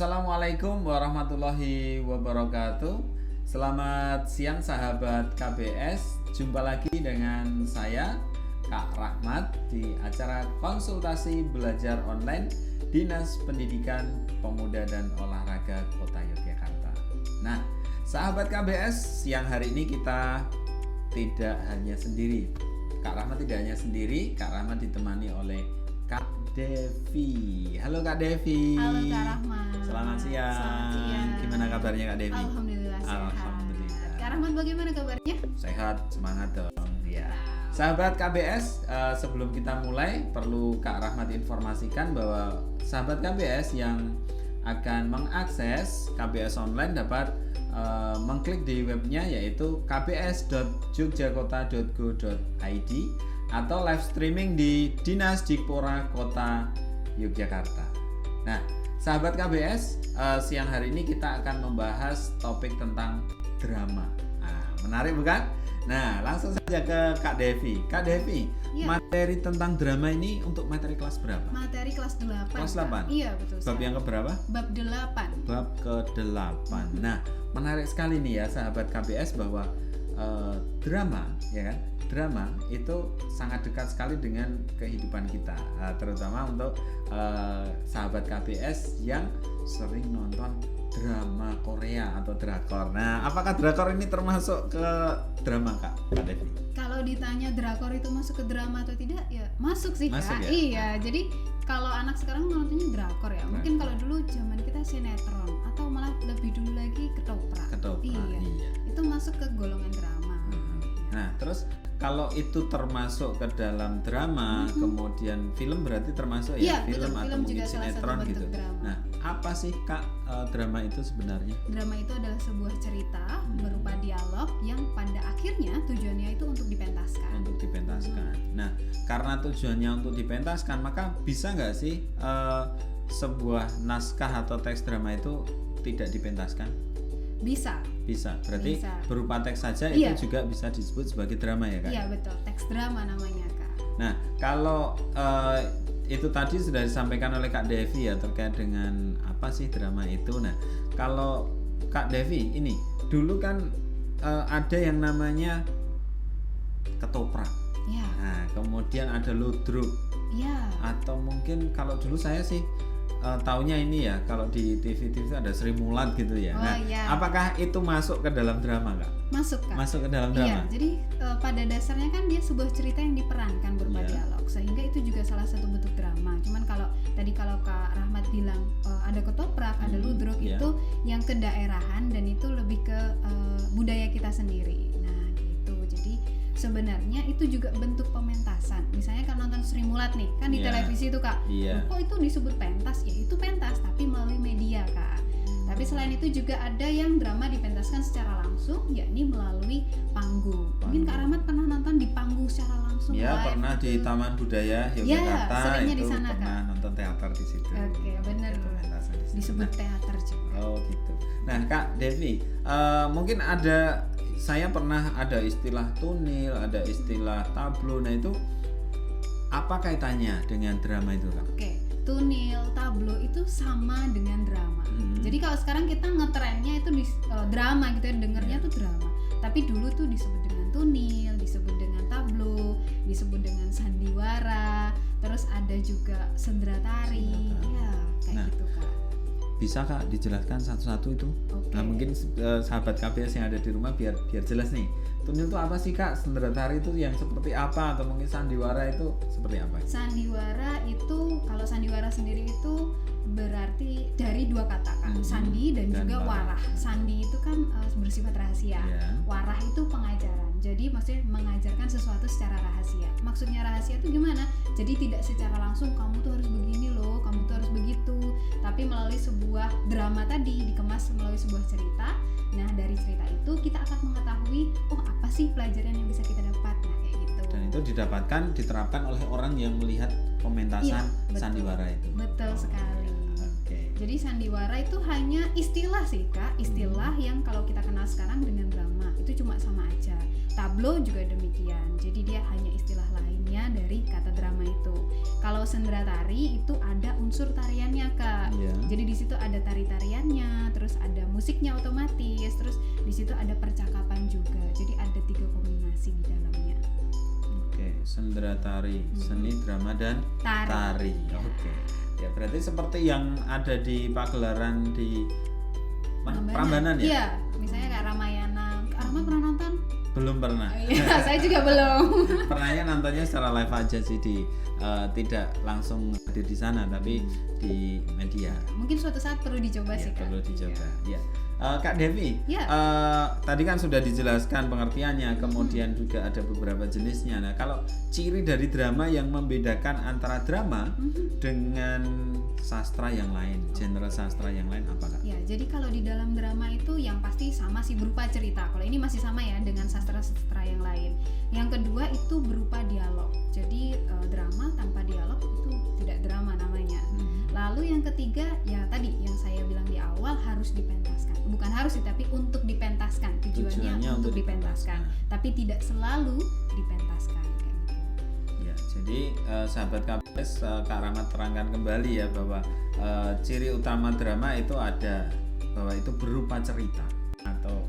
Assalamualaikum warahmatullahi wabarakatuh. Selamat siang sahabat KBS. Jumpa lagi dengan saya Kak Rahmat di acara konsultasi belajar online Dinas Pendidikan Pemuda dan Olahraga Kota Yogyakarta. Nah, sahabat KBS, siang hari ini kita tidak hanya sendiri. Kak Rahmat tidak hanya sendiri, Kak Rahmat ditemani oleh Kak Devi. Halo Kak Devi. Halo Kak Rahmat. Selamat siang. Gimana kabarnya Kak Devi? Alhamdulillah sehat. Alhamdulillah. Kak Rahmat bagaimana kabarnya? Sehat, semangat dong. Ya. Sahabat KBS, sebelum kita mulai perlu Kak Rahmat informasikan bahwa sahabat KBS yang akan mengakses KBS online dapat mengklik di webnya yaitu kbs.jogjakota.go.id atau live streaming di Dinas Dikpora Kota Yogyakarta. Nah, sahabat KBS, siang hari ini kita akan membahas topik tentang drama. Nah, menarik bukan? Nah, langsung saja ke Kak Devi. Kak Devi, ya. Materi tentang drama ini untuk materi kelas berapa? Materi kelas 8. Kelas 8? Iya, betul. Bab yang keberapa? Bab 8. Bab ke-8. Nah, menarik sekali nih ya sahabat KBS bahwa drama, ya kan? Drama itu sangat dekat sekali dengan kehidupan kita, terutama untuk sahabat KBS yang sering nonton drama Korea atau drakor. Nah, apakah drakor ini termasuk ke drama Kak Devi? Kalau ditanya drakor itu masuk ke drama atau tidak, ya masuk sih masuk, Kak. Ya? Iya, jadi kalau anak sekarang nontonnya drakor ya. Mungkin kalau dulu zaman kita sinetron atau malah lebih dulu lagi ketoprak. Iya. Itu masuk ke golongan drama. Nah, terus kalau itu termasuk ke dalam drama, kemudian film berarti termasuk ya, film atau mungkin sinetron gitu. Drama. Nah, apa sih Kak drama itu sebenarnya? Drama itu adalah sebuah cerita berupa dialog yang pada akhirnya tujuannya itu untuk dipentaskan. Untuk dipentaskan. Nah, karena tujuannya untuk dipentaskan, maka bisa nggak sih sebuah naskah atau teks drama itu tidak dipentaskan? Bisa. Berarti bisa. Berupa teks saja iya. Itu juga bisa disebut sebagai drama ya Kak? Iya betul, teks drama namanya Kak. Nah, kalau itu tadi sudah disampaikan oleh Kak Devi ya terkait dengan apa sih drama itu. Nah, kalau Kak Devi ini dulu kan ada yang namanya ketoprak. Iya. Nah, kemudian ada ludruk. Iya. Atau mungkin kalau dulu saya sih taunya ini ya, kalau di TV ada Sri Mulat gitu ya. Oh, nah, iya. Apakah itu masuk ke dalam drama Kak? Masuk Kak. Masuk ke dalam drama. Iya, jadi pada dasarnya kan dia sebuah cerita yang diperankan berupa dialog, sehingga itu juga salah satu bentuk drama. Cuman kalau Kak Rahmat bilang ada ketoprak, ada ludruk itu yang kedaerahan dan itu lebih ke budaya kita sendiri. Nah, gitu. Jadi sebenarnya itu juga bentuk pementasan. Misalnya kan nonton Sri Mulat nih, kan di televisi itu Kak. Kok itu disebut pentas? Ya itu pentas, tapi melalui media Kak. Tapi selain itu juga ada yang drama dipentaskan secara langsung, yakni melalui panggung. Mungkin Kak Rahmat pernah nonton di panggung secara langsung? Ya, pernah di Taman Budaya Yogyakarta. Seringnya itu di sana, pernah Kak. Nonton teater di situ. Oke, benar. Disebut teater juga. Oh gitu. Nah Kak Devi, mungkin saya pernah ada istilah tunil, ada istilah tablo. Nah itu apa kaitannya dengan drama itu Kak? Oke, tunil, tablo itu sama dengan drama. Jadi kalau sekarang kita ngetrennya itu di drama gitu ya, dengernya tuh drama. Tapi dulu tuh disebut dengan tunil, disebut dengan tablo, disebut dengan sandiwara, terus ada juga sendera tari. Ya, kayak gitu Kak. Bisa Kak dijelaskan satu-satu itu? Okay. Nah mungkin sahabat KBS yang ada di rumah biar jelas nih. Tunil itu apa sih Kak? Sendera tari itu yang seperti apa? Atau mungkin sandiwara itu seperti apa? Sandiwara itu, kalau sandiwara sendiri itu berarti dari dua kata Kak, sandi dan juga warah. Sandi itu kan bersifat rahasia, warah itu pengajaran. Jadi maksudnya mengajarkan sesuatu secara rahasia. Maksudnya rahasia itu gimana? Jadi tidak secara langsung kamu tuh harus begini loh, kamu tuh harus begitu. Tapi melalui sebuah drama tadi dikemas melalui sebuah cerita. Nah dari cerita itu kita akan mengetahui apa sih pelajaran yang bisa kita dapat. Nah kayak gitu. Dan itu diterapkan oleh orang yang melihat pementasan sandiwara itu. Betul sekali. Jadi sandiwara itu hanya istilah sih Kak, istilah yang kalau kita kenal sekarang dengan drama. itu cuma sama aja. Tableau juga demikian, jadi dia hanya istilah lainnya dari kata drama itu. Kalau sendera tari itu ada unsur tariannya Kak, jadi di situ ada tari-tariannya, terus ada musiknya otomatis, terus di situ ada percakapan juga, jadi ada 3 kombinasi di dalamnya. Oke, sendera tari, seni drama dan tari. Oke, ya berarti seperti yang ada di pagelaran di Prambanan ya? Iya, misalnya kayak Ramayana. Kak Rahmat pernah nonton? Belum pernah. Iya, saya juga belum. Pernahnya nontonnya secara live aja sih tidak langsung hadir di sana tapi di media. Mungkin suatu saat perlu dicoba sih Kak. Perlu dicoba. Ya. Kak Devi, tadi kan sudah dijelaskan pengertiannya, kemudian juga ada beberapa jenisnya. Nah, kalau ciri dari drama yang membedakan antara drama dengan sastra yang lain, genre sastra yang lain apa Kak? Ya, jadi kalau di dalam drama itu yang pasti sama sih berupa cerita. Kalau ini masih sama ya dengan sastra-sastra yang lain. Yang kedua itu berupa dialog. Jadi drama tanpa dialog itu tidak drama namanya. Lalu yang ketiga ya tadi yang saya bilang di awal harus dipentaskan. Bukan harus sih tapi untuk dipentaskan. Tujuannya untuk dipentaskan. Tapi tidak selalu dipentaskan kayak gitu. Ya, jadi sahabat KBS, Kak Rahmat terangkan kembali ya bahwa ciri utama drama itu ada bahwa itu berupa cerita atau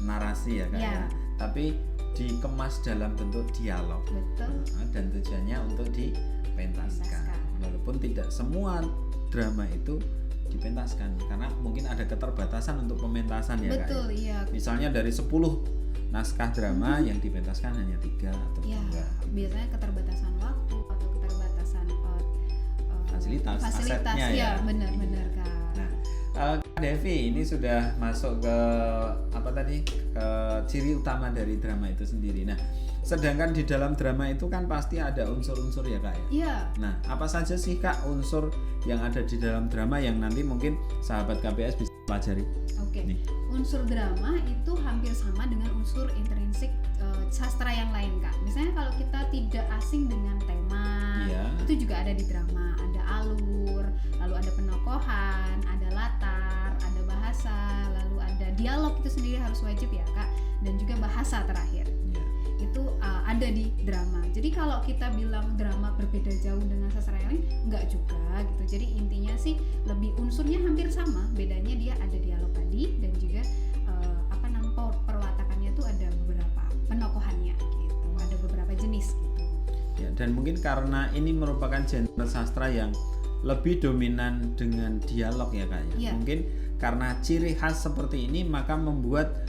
narasi ya Kak ya. Tapi dikemas dalam bentuk dialog. Betul. Dan tujuannya untuk dipentaskan. Walaupun tidak semua drama itu dipentaskan karena mungkin ada keterbatasan untuk pementasan ya Kak. Betul, iya. Misalnya dari 10 naskah drama yang dipentaskan hanya 3 atau 2. Biasanya keterbatasan waktu atau keterbatasan fasilitas asetnya ya. Benar-benar Kak. Nah, Kak Devi ini sudah masuk ke apa tadi? Ke ciri utama dari drama itu sendiri. Nah, sedangkan di dalam drama itu kan pasti ada unsur-unsur ya Kak ya? Iya. Nah, apa saja sih Kak unsur yang ada di dalam drama yang nanti mungkin sahabat KBS bisa pelajari? Oke. Unsur drama itu hampir sama dengan unsur intrinsik sastra yang lain Kak. Misalnya kalau kita tidak asing dengan tema, itu juga ada di drama. Ada alur, lalu ada penokohan, ada latar, ada bahasa, lalu ada dialog itu sendiri harus wajib ya Kak, dan juga bahasa terakhir. Itu ada di drama. Jadi kalau kita bilang drama berbeda jauh dengan sastra yang lain, enggak juga gitu. Jadi intinya sih lebih unsurnya hampir sama, bedanya dia ada dialog tadi dan juga perwatakannya tuh ada beberapa penokohannya gitu. Ada beberapa jenis gitu. Ya, dan mungkin karena ini merupakan genre sastra yang lebih dominan dengan dialog ya Kak ya. Mungkin karena ciri khas seperti ini maka membuat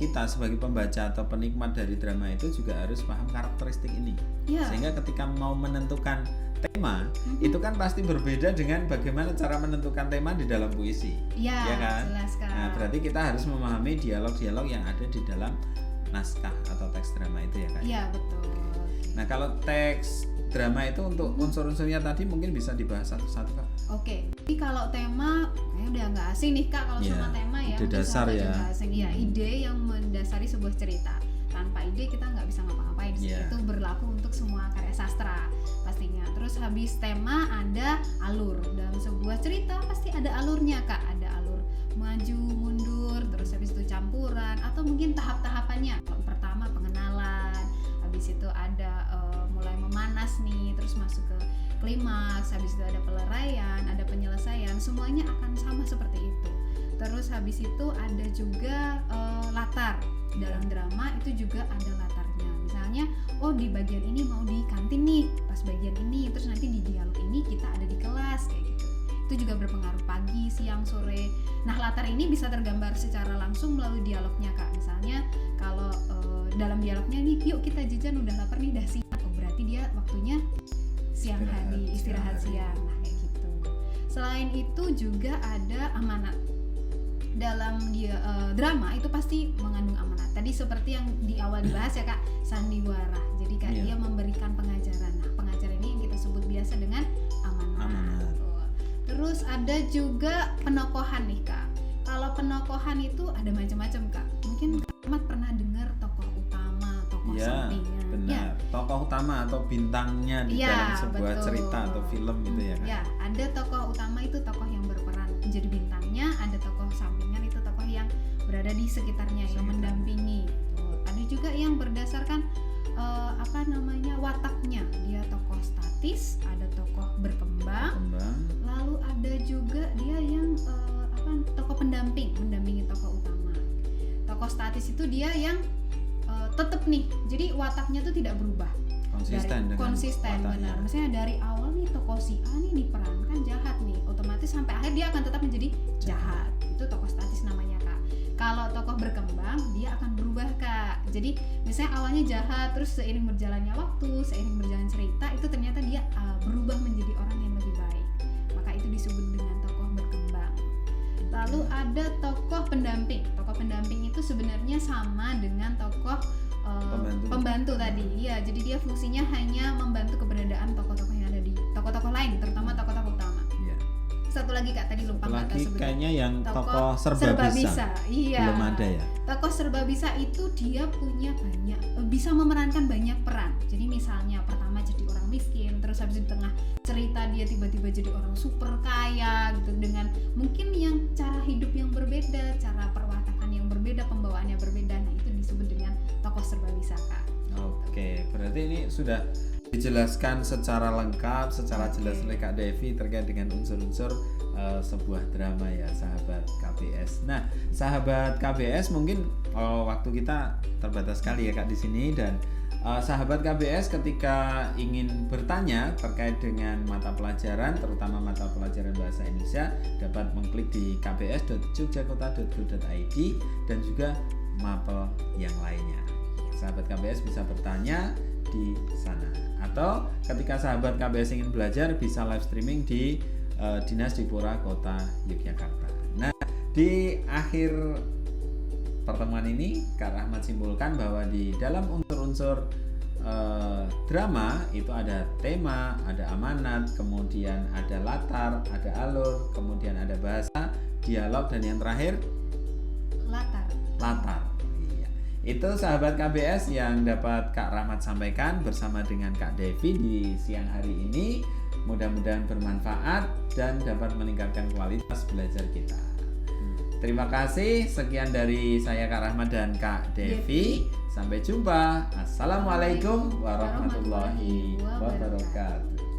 kita sebagai pembaca atau penikmat dari drama itu juga harus paham karakteristik ini. Sehingga ketika mau menentukan tema itu kan pasti berbeda dengan bagaimana cara menentukan tema di dalam puisi. Ya kan? Jelas kan. Nah, berarti kita harus memahami dialog-dialog yang ada di dalam naskah atau teks drama itu ya Kak. Iya, betul. Nah, kalau teks drama itu untuk unsur-unsurnya tadi mungkin bisa dibahas satu-satu Kak. Oke. Jadi kalau tema udah nggak asing nih Kak kalau sama tema ya. Ide dasar ya. Asing. Ya, ide yang mendasari sebuah cerita. Tanpa ide kita nggak bisa ngapa-ngapain. Itu berlaku untuk semua karya sastra pastinya. Terus habis tema ada alur. Dalam sebuah cerita pasti ada alurnya Kak. Ada alur maju, mundur, terus habis itu campuran atau mungkin tahap-tahapannya. Pertama pengenalan, habis itu ada mulai memanas nih, terus masuk ke klimaks, habis itu ada peleraian, ada penyelesaian, semuanya akan sama seperti itu. Terus habis itu ada juga latar. Dalam drama itu juga ada latarnya. Misalnya, di bagian ini mau di kantin nih, pas bagian ini, terus nanti di dialog ini kita ada di kelas kayak gitu. Itu juga berpengaruh pagi, siang, sore. Nah, latar ini bisa tergambar secara langsung melalui dialognya Kak. Misalnya kalau dalam dialognya nih, yuk kita jajan udah lapar nih, udah siang. Berarti dia waktunya siang hari, istirahat siang. Nah, kayak gitu. Selain itu juga ada amanat. Dalam drama itu pasti mengandung amanat. Tadi seperti yang di awal dibahas ya Kak, sandiwara. Jadi Kak dia memberikan pengajaran. Nah, pengajaran ini yang kita sebut biasa dengan amanat. Terus ada juga penokohan nih Kak. Kalau penokohan itu ada macam-macam Kak. Mungkin Ahmad pernah dengar tokoh utama, tokoh sampingan. Benar. Tokoh utama atau bintangnya di dalam sebuah cerita atau film gitu ya Kak. Ya, ada tokoh utama itu tokoh yang berperan menjadi bintangnya, ada tokoh sampingan itu tokoh yang berada di sekitarnya yang mendampingi. ada juga yang berdasarkan wataknya. Dia tokoh statis, ada tokoh berkembang. Lalu ada juga dia yang tokoh mendampingi tokoh utama. Tokoh statis itu dia yang tetap nih, jadi wataknya tuh tidak berubah. Konsisten benar. Misalnya dari awal nih tokoh si A nih diperankan jahat nih, otomatis sampai akhir dia akan tetap menjadi jahat. Itu tokoh statis namanya, Kak. Kalau tokoh berkembang, dia akan berubah, Kak. Jadi misalnya awalnya jahat, terus seiring berjalannya waktu, seiring berjalan cerita, itu ternyata dia berubah menjadi orang yang lebih baik. Maka itu disebut dengan tokoh berkembang. Lalu ada tokoh pendamping. Tokoh pendamping itu sebenarnya sama dengan tokoh pembantu tadi. Iya, jadi dia fungsinya hanya membantu keberadaan tokoh-tokoh yang ada di tokoh-tokoh lain, terutama tokoh-tokoh utama. Iya. Satu lagi, Kak, tadi lupa Kak sebut. Kayaknya yang tokoh serba bisa. Iya. Belum ada ya. Tokoh serba bisa itu dia punya bisa memerankan banyak peran. Jadi misalnya pertama jadi orang miskin, terus habis di tengah cerita dia tiba-tiba jadi orang super kaya gitu, dengan mungkin yang cara hidup yang berbeda, cara perwatakan yang berbeda, pembawaannya berbeda. Nah, itu disebut dengan tokoh serba bisa, Kak. Oke, berarti ini sudah dijelaskan secara lengkap, secara jelas oleh Kak Devi terkait dengan unsur-unsur sebuah drama ya, sahabat KBS. Nah, sahabat KBS, mungkin waktu kita terbatas sekali ya, Kak, di sini, dan sahabat KBS ketika ingin bertanya terkait dengan mata pelajaran, terutama mata pelajaran bahasa Indonesia, dapat mengklik di kbs.jogjakota.go.id dan juga mapel yang lainnya. Sahabat KBS bisa bertanya di sana, atau ketika sahabat KBS ingin belajar bisa live streaming di Dinas Dipora Kota Yogyakarta. Nah, di akhir pertemuan ini Kak Rahmat simpulkan bahwa di dalam unsur-unsur drama itu ada tema, ada amanat, kemudian ada latar, ada alur, kemudian ada bahasa, dialog, dan yang terakhir latar. Itu sahabat KBS yang dapat Kak Rahmat sampaikan bersama dengan Kak Devi di siang hari ini. Mudah-mudahan bermanfaat dan dapat meningkatkan kualitas belajar kita. Terima kasih. Sekian dari saya, Kak Rahmat dan Kak Devi. Sampai jumpa. Assalamualaikum warahmatullahi wabarakatuh.